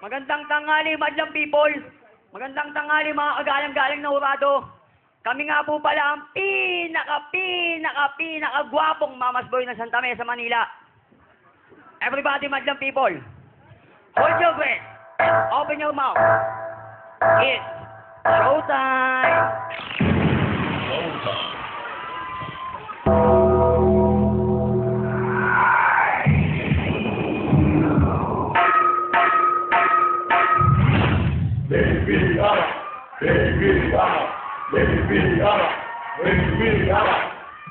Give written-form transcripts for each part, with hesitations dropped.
Magandang tanghali, madlang people. Magandang tanghali, mga kagalang-galang na urado. Kami nga po pala ang pinaka-gwapong mamas boy ng Santa Mesa, Manila. Everybody, madlang people. Hold your breath. Open your mouth. It's showtime.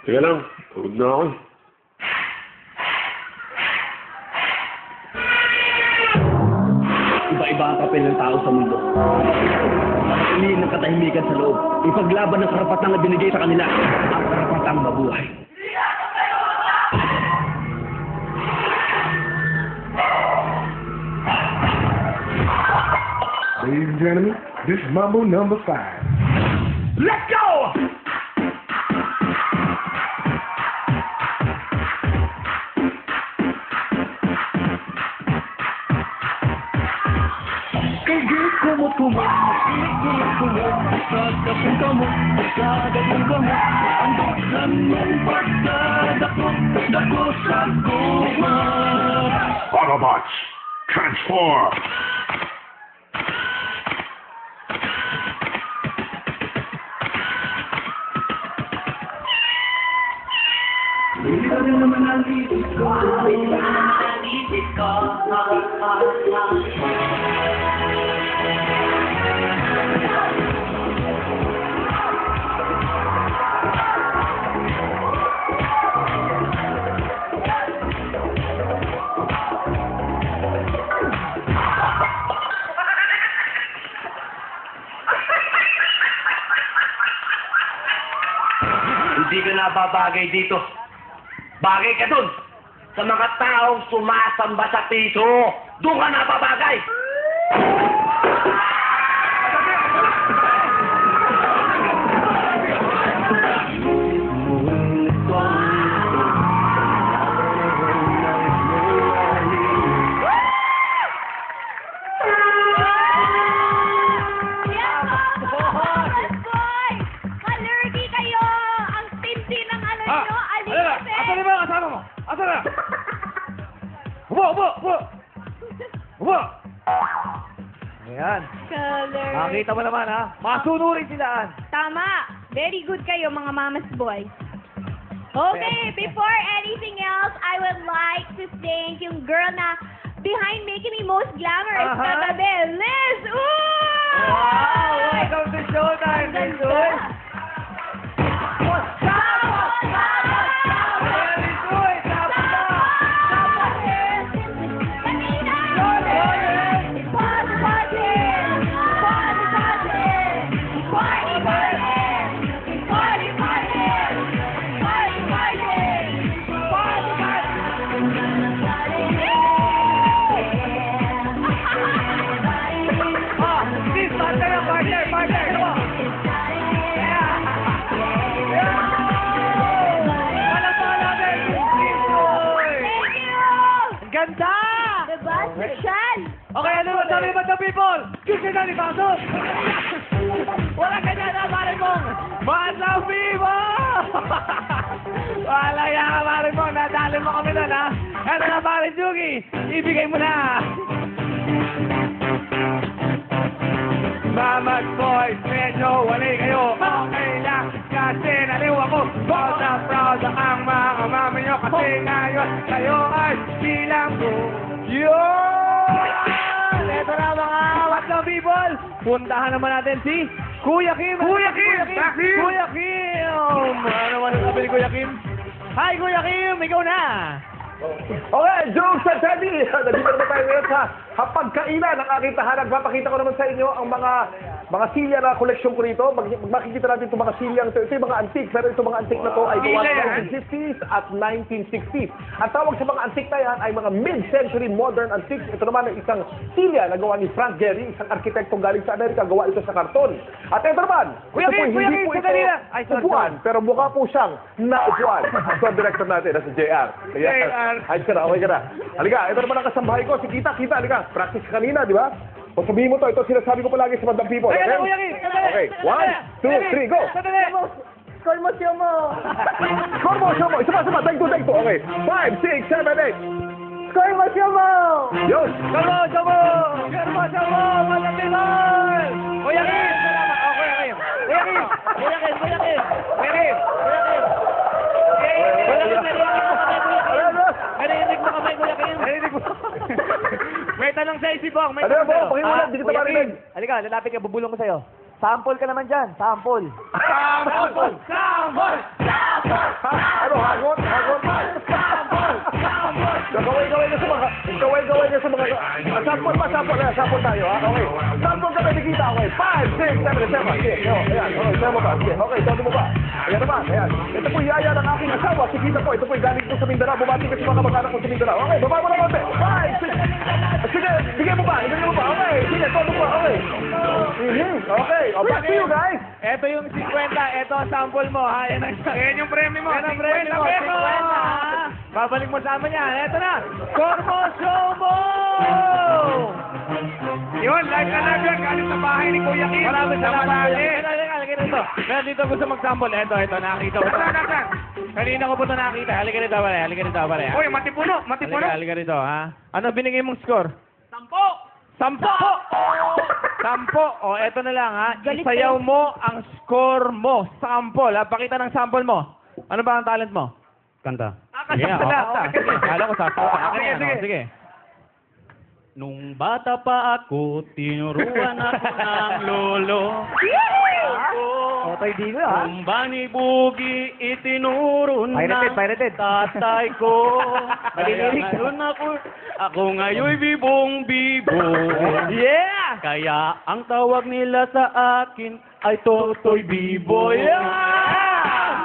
Teka lang, pagod na ako. Iba-iba ang papel ng tao sa mundo. Piliin ng katahimikan sa loob. Ipaglaban ng karapatang na binigay sa kanila. Ang karapatang mabuhay. Ladies and gentlemen, this is Mambo number 5. Let's go! Autobots, transform! Hindi ka nababagay dito. Bagay ka dun. Sa mga taong sumasamba sa piso. Doon ka nababagay. Ayan. Color. Nakita mo naman, ha? Masunurin sila. Tama. Very good kayo, mga mama's boys. Okay, before anything else, I would like to thank yung girl na behind making me most glamorous kagabi, Liz! Ooh! Wow! Welcome to Showtime, Liz! Ganda! Diba? Special! Okay, ano ba sabi ba the people? Gusto na ni Pasok! Wala ka dyan na, Marimong! Madlang people! Wala yan ka, Marimong. Nadali mo kami doon, ha? Eto na, Parin Jugi. Ibigay mo na. Mamag boys, medyo wali kayo. Okay lang, kasi naliw ako. Proud ang mga mami nyo. Kasi ngayon, kayo ay bilang ko. Yun! Ito na mga Madlang people. Puntahan naman natin si Kuya Kim. Kuya Kim! Kuya Kim! Ano naman ang sabi ni Kuya Kim? Hi, Kuya Kim! Ikaw na! Okay, jokes at Teddy! Nandito naman tayo ngayon sa hapagkainan ng aking tahanan. Papakita ko naman sa inyo ang mga mga silya na koleksyon ko rito. Makikita natin itong mga silyang ito. Ito yung mga antique, pero itong mga antique na to ay gawa ng 1950s at 1960s. Ang tawag sa mga antique na yan ay mga mid-century modern antiques. Ito naman ay isang silya na gawa ni Frank Gehry, isang arkitektong galing sa Amerika, gawa ito sa karton. At ito naman, Kuya ito po, Kim, Kuya hindi Kim, po ito sandali lang. Ay, sorry, upuan, pero mukha po siyang naupuan. So, ang director natin, na si JR. JR. Ayos ka na, okay ka na. Halika, ito naman ang kasambahay ko, si Kita, halika. Practice ka kanina, di ba? O sabihin mo to, ito sinasabi ko palagi sa Madam People. Ay, Okay? Kuya Kim, sandali. Okay, 1, 2, 3, go! Sandali. Score mo, show mo. Score mo, show mo. Isa pa. Take two. Okay. 5, 6, 7, 8. Score mo, show mo. Yun. Jumbo! Madam People! Kuya Kim! Salamat. Oh, Kuya Kim. Kuya Kim! Kuya Kim! Narinig mo kami, Kuya Kim. Narinig mo. May tanong sa isipong. Ano yan, Bo? Pakiwala, di kita marinig. Halika, lalapit ka, bubulong ko sa'yo. Sample ka naman dyan, sample. Sample! Ano, hagot? Gawin niya sa mga... Sample tayo, ha? Okay. Sample ka na nakikita, okay. 5, 6, 7, 7. Sige, ayan. Okay, sama mo ba? Sige, okay, todo mo ba? Ayan naman, ayan. Ito po yaya ng aking asawa, si Kita po. Ito po galing po sa Mindanao. Bumati ka sa mga kamag-anak ko sa Mindanao. Okay, baba mo na konti. 5, 6. Sige, bigyan mo ba? Okay, sige, todo mo ba? Okay. Okay, back to you guys. Ito yung 50, ito ang sample mo, ha? Yan yung premyo mo. Yan ang premyo mo, 50, ha? Babalik mo sa amin yan. Ito na, score mo, show mo! Yun, live na live yan, galing sa bahay ni Kuya Kim. Maraming salamat. Halika rito. Meron dito gusto mag-sample. Ito, nakita ko. Kanina ko po ito nakita. Halika rito, pare. Uy, matipuno. Halika rito, ha? Ano binigay mong score? 10! O, eto na lang, ha? Isayaw mo ang score mo. Sample, ha? Pakita ng sample mo. Ano ba ang talent mo? Kanta. Sige, kala ko sasawa. Sige. Nung bata pa ako, tinuruan ako ng lolo. Otoy Dino, ha? Kung bani bugi, itinuro Pirated. tatay ko. Malilinig. Ako ngayon bibong-bibo. Yeah! Kaya ang tawag nila sa akin ay Totoy Bibo. Yeah!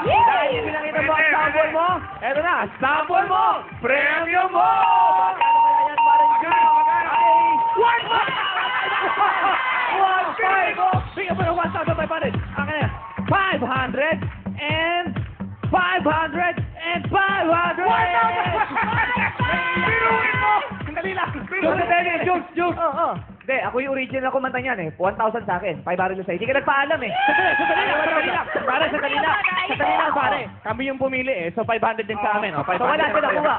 Dahil pinakita mo ang sample mo, eto na, sample mo, premyo mo! Magkano kaya yan, Maring Jai? 1,500! Bigyan mo ng 1,500! Akin na, 500 and 500 and 500! 1,500! Biruin mo! Sandali lang! Jokes! Hindi, ako yung original na kumanta niyan eh. 1,000 sa akin, 500 lang sa'yo. Hindi ka nagpaalam eh. Sandali lang. Pare, sandali lang, pare. Kami yung pumili eh, so 500 din sa amin. Oh, 500. So wala ka nakuha.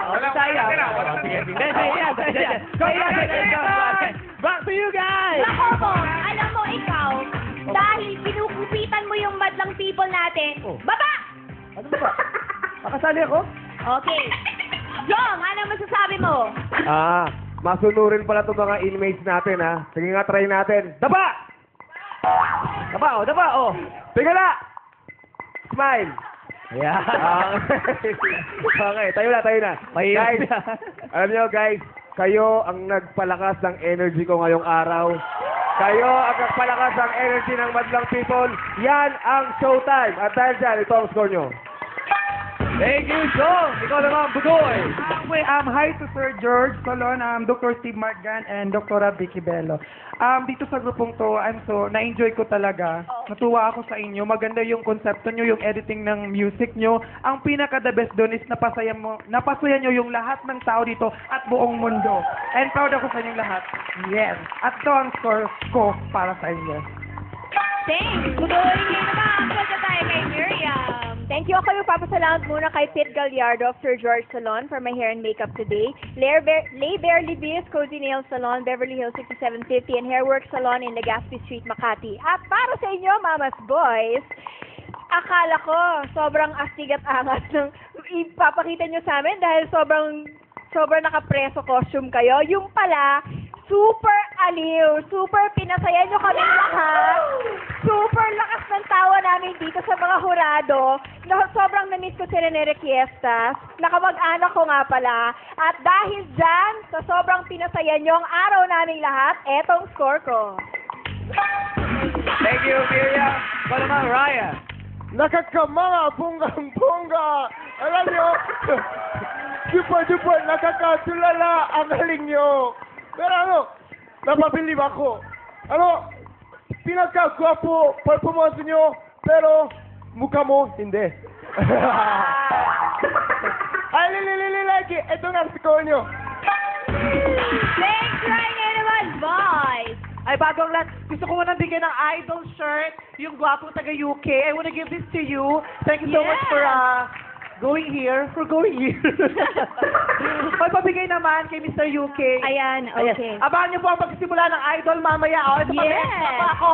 Back to you guys! Nako mo, alam mo ikaw, dahil kinukupitan mo yung madlang people natin, baba! Ano ba? Makasali ako? Okay. Jong, ano masasabi mo? Masunurin pala itong mga inmates natin, ha? Sige nga, try natin. Daba! Daba. Tingala! Smile! Ayan. Okay, tayo na. Mahirap Guys, yan. alam niyo guys, kayo ang nagpalakas ng energy ko ngayong araw. Kayo ang nagpalakas ng energy ng Madlang People. Yan ang showtime. At dahil dyan, ito ang score nyo. Thank you, Jong! Ikaw naman, Budoy! Hi to Sir George Solon, Dr. Steve Margan, and Dr. Vicky Bello. Dito sa grupong to, na-enjoy ko talaga. Natuwa ako sa inyo. Maganda yung konsepto nyo, yung editing ng music nyo. Ang pinaka-the best doon is napasaya nyo yung lahat ng tao dito at buong mundo. And proud ako sa inyong lahat. Yes. At ito ang score ko para sa inyo. Thanks! Budoy, ngayon naman, punta tayo kay Miriam. Thank you. Ako yung papasalamat muna kay Pete Gallardo of Sir George Salon for my hair and makeup today. Lay Bear Libius Cozy Nail Salon, Beverly Hills 6750, and Hairwork Salon in Legazpi Street, Makati. At para sa inyo, Mama's Boys, akala ko sobrang astig at angas ng ipapakita nyo sa amin dahil sobrang nakapreso costume kayo. Yung pala, super aliw, super pinasaya nyo kami lahat. Super lakas ng tawa namin dito sa mga hurado. Sobrang na-miss ko si Rene Requiestas. Nakamag-anak ko nga pala. At dahil dyan, sa sobrang pinasaya nyo ang araw naming lahat, etong score ko. Thank you, Miriam. Ikaw naman, Ryan. Nakakamanga, bonggang-bongga. Alam nyo, super-duper, nakakatulala ang galing nyo. Pero ano, napabilib ako. Ano, pinagkagwapo, performance nyo, pero mukha mo, hindi. Ay, lililililaki, ito nga score nyo. Thanks, Ryan. Ano naman, boys? Ay, bagong lahat, gusto ko munang bigyan ng idol shirt, yung gwapong taga-UK. I wanna give this to you. Thank you so much for going here. Magpabigay naman kay Mr. UK. Ayan, okay. Abangan niyo po ang pagsisimula ng idol mamaya. O, ito pa, Yes. pa ako.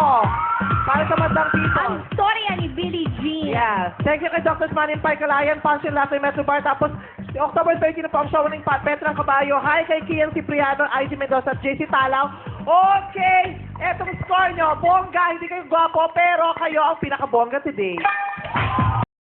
Para sa Madlang People. Ang storya ni Billie Jean. Yes. Thank you kay Dr. Manin Pai Kalayan, Pansin Lasa Metro Bar. Tapos, October 30 na po ang show ng Petra Caballo. Hi kay Kian Cipriano, IG Mendoza at JC Talaw. Okay, etong score nyo. Bongga, hindi kayo gwapo, pero kayo ang pinakabongga today.